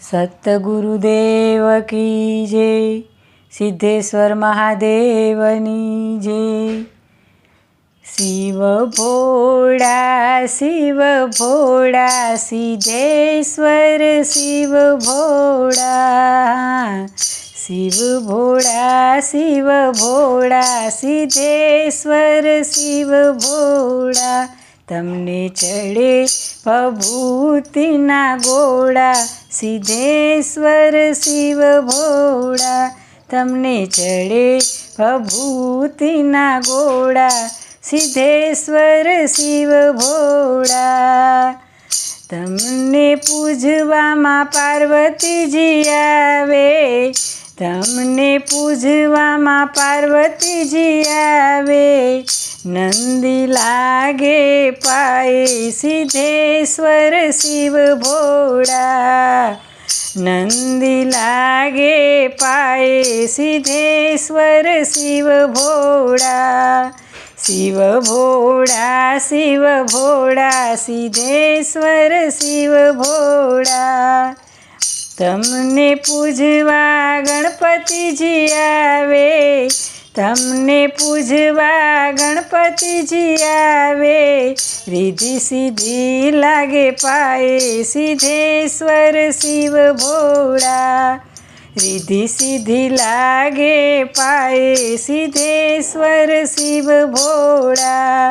સતગુરુદેવ કી જય, સિદ્ધેશ્વર મહાદેવની જય। શિવ ભોળા સિદ્ધેશ્વર શિવ ભોળા, શિવ ભોળા સિદ્ધેશ્વર શિવ ભોળા। તમને ચડે ભભૂતિના ગોળા, સિદ્ધેશ્વર શિવ ભોળા। તમને ચડે ભભૂતિના ગોળા, સિદ્ધેશ્વર શિવ ભોળા। તમને પૂજવામાં પાર્વતીજી આવે, તમને પૂજવામાં પાર્વતીજી આવે। નંદી લાગે પાયે સિદ્ધેશ્વર શિવ ભોળા, નંદી લાગે પાયે સિદ્ધેશ્વર શિવ ભોળા। શિવ ભોળા સિદ્ધેશ્વર શિવ ભોળા। તમને પૂજવા ગણપતિજી આવે, તમને પૂજવા ગણપતિજી આવે। રીધિ સિદ્ધિ લાગે પાયે સિદ્ધેશ્વર શિવ ભોળા, રીધિ સિદ્ધિ લાગે પાયે સિદ્ધેશ્વર શિવ ભોળા।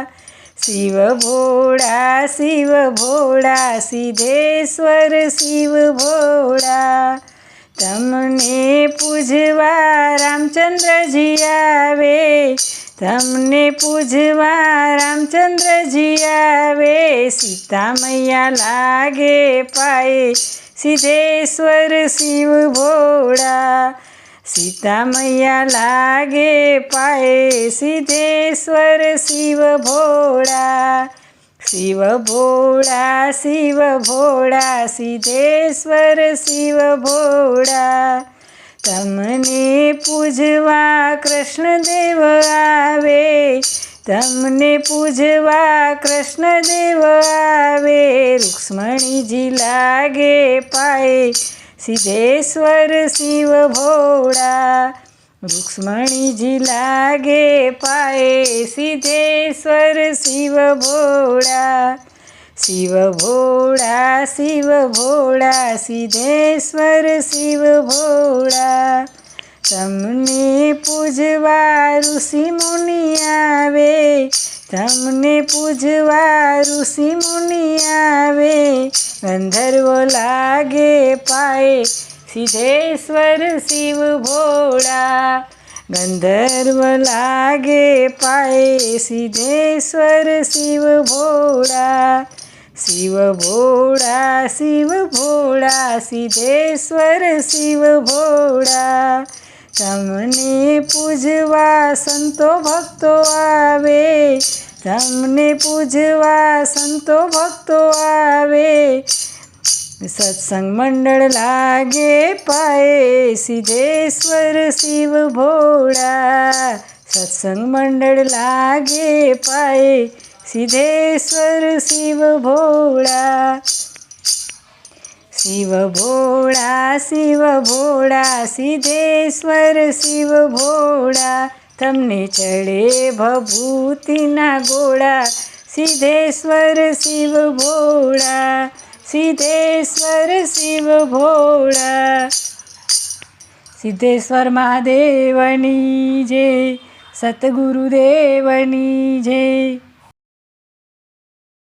શિવ ભોળા સિદ્ધેશ્વર શિવ ભોળા। તમને પૂજવા રામચંદ્રજી આવે, તમને પૂજવા રામચંદ્રજી આવે। સીતા મૈયા લાગે પાયે સિદ્ધેશ્વર શિવ ભોળા, સીતા મૈયા લાગે પાયે સિદ્ધેશ્વર શિવ ભોળા। શિવ ભોળા સિદ્ધેશ્વર શિવ ભોળા। તમને પૂજવા કૃષ્ણદેવ આવે, તમને પૂજવા કૃષ્ણદેવ આવે। રૂક્ષ્મણીજી લાગે પાયે સિદ્ધેશ્વર શિવ ભોળા, રૂક્ષ્મણીજી લાગે પાયે સિદ્ધેશ્વર શિવ ભોળા। શિવ ભોળા સિદ્ધેશ્વર શિવ ભોળા। તમને પૂજવા ઋષિ મુનિ આવે, તમને પૂજવા ઋષિ મુનિ આવે। ગંધર્વ લાગે પાયે સિદ્ધેશ્વર શિવ ભોળા, ગંધર્વ લાગે પાયે સિદ્ધેશ્વર શિવ ભોળા। શિવ ભોળા સિદ્ધેશ્વર શિવ ભોળા। તમને પૂજવા સંતો ભક્તો આવે, તમને પૂજવા સંતો ભક્તો આવે। સત્સંગ મંડળ લાગે પાયે સિદ્ધેશ્વર શિવ ભોળા, સત્સંગ મંડળ લાગે પાયે સિદ્ધેશ્વર શિવ ભોળા। શિવ ભોળા સિદ્ધેશ્વર શિવ ભોળા। તમને ચડે ભભૂતિના ગોળા, સિદ્ધેશ્વર શિવ ભોળા, સિદ્ધેશ્વર શિવ ભોળા। સિદ્ધેશ્વર મહાદેવની જય, સતગુરુદેવની જય।